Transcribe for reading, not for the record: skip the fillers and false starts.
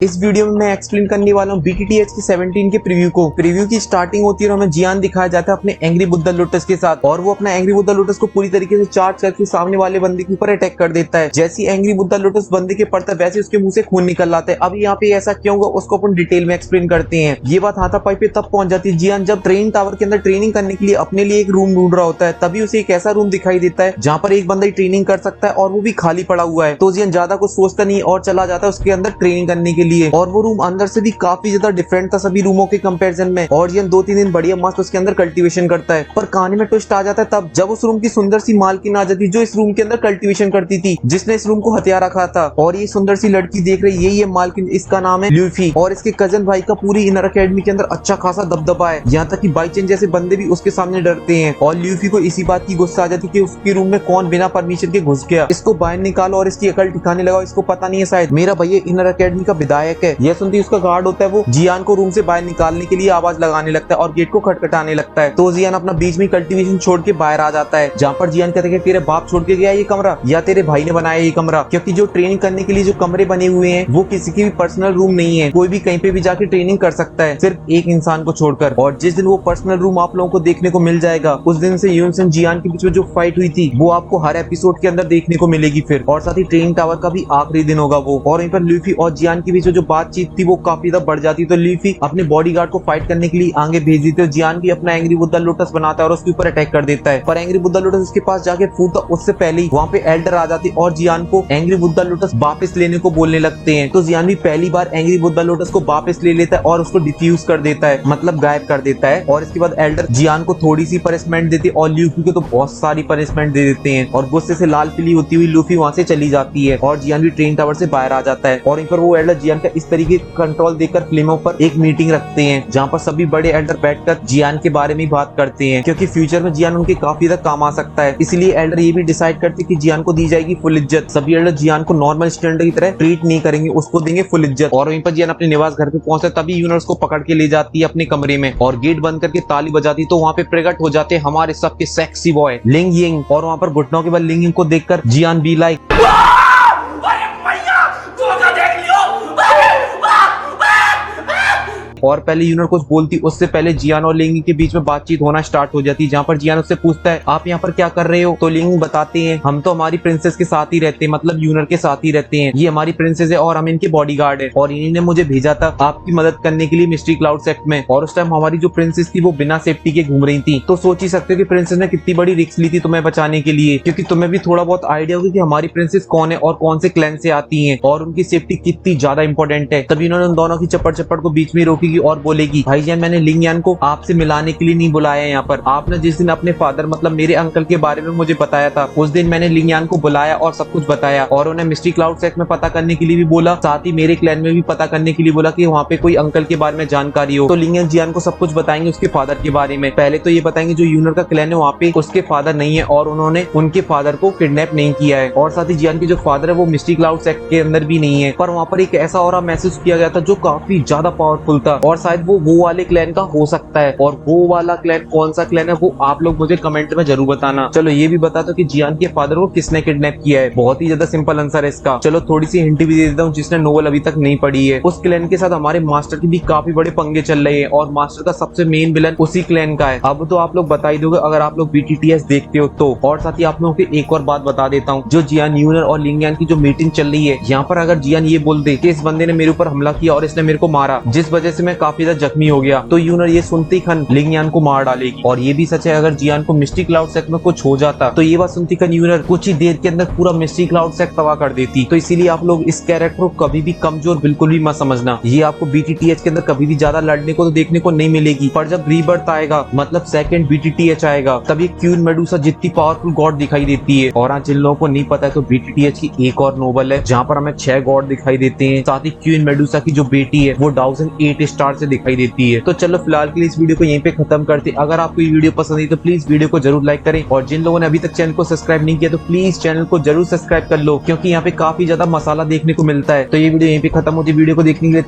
इस वीडियो में मैं एक्सप्लेन करने वाला हूँ BTTH के 17 के प्रीव्यू को। प्रीव्यू की स्टार्टिंग होती है और हमें जियान दिखाया जाता है अपने एंग्री बुद्धा लोटस के साथ, और वो अपना एंग्री बुद्धा लोटस को पूरी तरीके से चार्ज करके सामने वाले बंदे के ऊपर अटैक कर देता है। जैसे एंग्री बुद्धा लोटस बंदे के पड़ता है वैसे उसके मुंह से खून निकल आता है। अब यहाँ पे ऐसा क्यों होगा उसको अपन डिटेल में एक्सप्लेन करते हैं। ये बात हाथापाई पे तब पहुंच जाती है जियान जब ट्रेन टावर के अंदर ट्रेनिंग करने के लिए अपने लिए एक रूम ढूंढ रहा होता है। तभी उसे एक ऐसा रूम दिखाई देता है जहाँ पर एक बंदा ही ट्रेनिंग कर सकता है और वो भी खाली पड़ा हुआ है। तो जियान ज्यादा कुछ सोचता नहीं और चला जाता है उसके अंदर ट्रेनिंग करने के लिए, और वो रूम अंदर से भी काफी ज्यादा डिफरेंट था सभी रूमों के कंपैरिजन में। और जियान 2-3 दिन बढ़िया मस्त उसके अंदर कल्टीवेशन करता है, पर कहानी में ट्विस्ट आ जाता है तब जब उस रूम की सुंदर सी मालकिन आ जाती जो इस रूम के अंदर कल्टीवेशन करती थी, जिसने इस रूम को हथिया रखा था। और ये सुंदर सी लड़की देख रही यही है मालकिन, इसका नाम है ल्यूफी, और इसके कजन भाई का पूरी इनर अकेडमी के अंदर अच्छा खासा दबदबा है, यहाँ तक कि बाईचेन जैसे बंदे भी उसके सामने डरते हैं। और ल्यूफी को इसी बात की गुस्सा आ जाती कि उसके रूम में कौन बिना परमिशन के घुस गया, इसको बाहर निकालो और इसकी अकल ठिकाने लगाओ, इसको पता नहीं है शायद मेरा भैया इनर अकेडमी का विधायक है। यह सुनती उसका गार्ड होता है वो जियान को रूम से बाहर निकालने के लिए आवाज लगाने लगता है और गेट को खटखटाने लगता है। तो जियान अपना बीच में कल्टीवेशन छोड़ के बाहर आ जाता है, जहाँ पर जियान कहते हैं तेरे बाप छोड़ के गया ये कमरा या तेरे भाई ने बनाया ये कमरा, क्योंकि जो ट्रेनिंग करने के लिए जो कमरे बने हुए हैं वो किसी की भी पर्सनल रूम नहीं है, कोई भी कहीं पे भी जाके ट्रेनिंग कर सकता है सिर्फ एक इंसान को छोड़कर। और जिस दिन वो पर्सनल रूम आप लोगों को देखने को मिल जाएगा उस दिन से यूनसन जियान के बीच में जो फाइट हुई थी वो आपको हर एपिसोड के अंदर देखने को मिलेगी फिर, और साथ ही ट्रेनिंग टावर का भी आखिरी दिन होगा वो। और वहीं पर ल्यूफी और जियान के बीच में जो बातचीत थी वो काफी ज्यादा बढ़ जाती, तो ल्यूफी अपने बॉडीगार्ड को फाइट करने के लिए आगे भेज देते हो। जियान भी अपना एंग्री बुद्धा लोटस बनाता है और उसके ऊपर अटैक कर देता है, पर एंग्री बुद्धा लोटस उसके पास जाके फूटता उससे पहले ही वहाँ पे एल्डर आ जाती और जियान को एंग्री बुद्धा लोटस वापस लेने को बोलने लगते हैं। तो जियान भी पहली बार एंग्री बुद्धा लोटस को वापस ले लेता है और उसको डिफ्यूज कर देता है, मतलब गायब कर देता है। और इसके बाद एल्डर जियान को थोड़ी सी पनिशमेंट देती है और ल्यूफी को तो बहुत सारी पनिशमेंट दे देते हैं, और गुस्से से लाल पीली होती हुई लूफी वहाँ से चली जाती है और जियान भी ट्रेन टावर से बाहर आ जाता है। और वहीं पर वो एल्डर जियान का इस तरीके कंट्रोल देकर फिल्मों पर एक मीटिंग रखते हैं जहाँ पर सभी बड़े एल्डर बैठकर जियान के बारे में बात करते हैं, क्योंकि फ्यूचर में जियान उनके काफी ज्यादा काम आ सकता है। इसलिए एल्डर ये भी डिसाइड करते कि जियान को दी जाएगी फुल इज्जत। सभी एल्डर जियान को नॉर्मल स्टूडेंट की तरह ट्रीट नहीं करेंगे, उसको देंगे फुल इज्जत। और वहीं पर जियान अपने निवास घर पे पहुंचता तभी यूनर उसको पकड़ के ले जाती है अपने कमरे में और गेट बंद करके ताली बजाती, तो वहाँ पे प्रकट हो जाते हमारे सबके सेक्सी बॉय लिंग यिंग। और वहाँ पर घुटनों के बाद लिंग यिंग को देखकर जियान बी लाइक और पहले यूनर कुछ बोलती उससे पहले जियान और लिंग के बीच में बातचीत होना स्टार्ट हो जाती, जहाँ पर जियान उससे पूछता है आप यहाँ पर क्या कर रहे हो। तो लिंग बताते हैं हम तो हमारी प्रिंसेस के साथ ही रहते हैं, मतलब यूनर के साथ ही रहते हैं, ये हमारी प्रिंसेस है और हम इनके बॉडीगार्ड है, और इन्हीं ने मुझे भेजा था आपकी मदद करने के लिए मिस्ट्री क्लाउड सेक्ट में। और उस टाइम हमारी जो प्रिंसेस थी वो बिना सेफ्टी के घूम रही थी, तो सोच ही सकते हो कि प्रिंसेस ने कितनी बड़ी रिस्क ली थी तुम्हें बचाने के लिए, क्योंकि तुम्हें भी थोड़ा बहुत आइडिया होगा कि हमारी प्रिंसेस कौन है और कौन से क्लैन से आती है और उनकी सेफ्टी कितनी ज्यादा इंपॉर्टेंट है। तभी उन्होंने उन दोनों की चप्पड़ को बीच में रोकेगी और बोलेगी भाईजान मैंने लिंग यान को आपसे मिलाने के लिए नहीं बुलाया यहाँ पर, आपने जिस दिन अपने फादर मतलब मेरे अंकल के बारे में मुझे बताया था उस दिन मैंने लिंग यान को बुलाया और सब कुछ बताया, और उन्हें मिस्ट्री क्लाउड सेक्ट में पता करने के लिए भी बोला, साथ ही मेरे क्लैन में भी पता करने के लिए बोला कि वहाँ पे कोई अंकल के बारे में जानकारी हो। तो लिंग यान जियान को सब कुछ बताएंगे उसके फादर के बारे में। पहले तो ये बताएंगे जो यूनर का क्लैन है वहाँ पे उसके फादर नहीं है और उन्होंने उनके फादर को किडनैप नहीं किया है, और साथ ही जियान के जो फादर है वो मिस्ट्री क्लाउड सेक्ट के अंदर भी नहीं है, पर वहाँ पर एक ऐसा और महसूस किया गया था जो काफी ज्यादा पावरफुल था, और शायद वो वाले क्लैन का हो सकता है। और वो वाला क्लैन कौन सा क्लैन है वो आप लोग मुझे कमेंट में जरूर बताना। चलो ये भी बता दो कि जियान के फादर को किसने किडनैप किया है, बहुत ही ज्यादा सिंपल आंसर है इसका। चलो थोड़ी सी हिंट भी दे देता हूँ जिसने नोवेल अभी तक नहीं पढ़ी है, उस क्लैन के साथ हमारे मास्टर की भी काफी बड़े पंगे चल रहे हैं और मास्टर का सबसे मेन विलन उसी क्लैन का है। अब तो आप लोग बता ही दोगे अगर आप लोग BTTS देखते हो तो। और साथ ही आप लोगों को एक और बात बता देता हूँ, जो जियान यूनर और लिंग यान की जो मीटिंग चल रही है यहाँ पर अगर जियान ये बोल दे कि इस बंदे ने मेरे ऊपर हमला किया और इसने मेरे को मारा जिस वजह से मैं काफी ज्यादा जख्मी हो गया, तो यूनर ये सुनते ही खन लिंग यान को मार डालेगी। और ये भी सच है अगर जियान को मिस्ट्री क्लाउड सेक्ट में कुछ हो जाता तो ये बात सुनती खन यूनर कुछ ही देर के अंदर पूरा मिस्ट्री क्लाउड सेक्ट तबाह कर देती। तो इसीलिए आप लोग इस कैरेक्टर को कभी भी कमजोर बिल्कुल भी मत समझना, ये आपको BTTH के अंदर कभी भी ज्यादा लड़ने को तो देखने को नहीं मिलेगी, पर जब रीबर्थ आएगा मतलब सेकंड BTTH आएगा तभी क्वीन मेडुसा जितनी पावरफुल गॉड दिखाई देती है। और आज जिन लोगों को नहीं पता है तो BTTH की एक और नोवेल है जहाँ पर हमें 6 गॉड दिखाई देते हैं, साथ ही क्वीन मेडुसा की जो बेटी है वो 1008 स्टार से दिखाई देती है। तो चलो फिलहाल के लिए इस वीडियो को यहीं पे खत्म करते। अगर आपको ये वीडियो पसंद आई तो प्लीज वीडियो को जरूर लाइक करें, और जिन लोगों ने अभी तक चैनल को सब्सक्राइब नहीं किया तो प्लीज चैनल को जरूर सब्सक्राइब कर लो, क्योंकि यहाँ पे काफी ज्यादा मसाला देखने को मिलता है। तो ये वीडियो यहीं पे खत्म होती है। वीडियो को देखने के लिए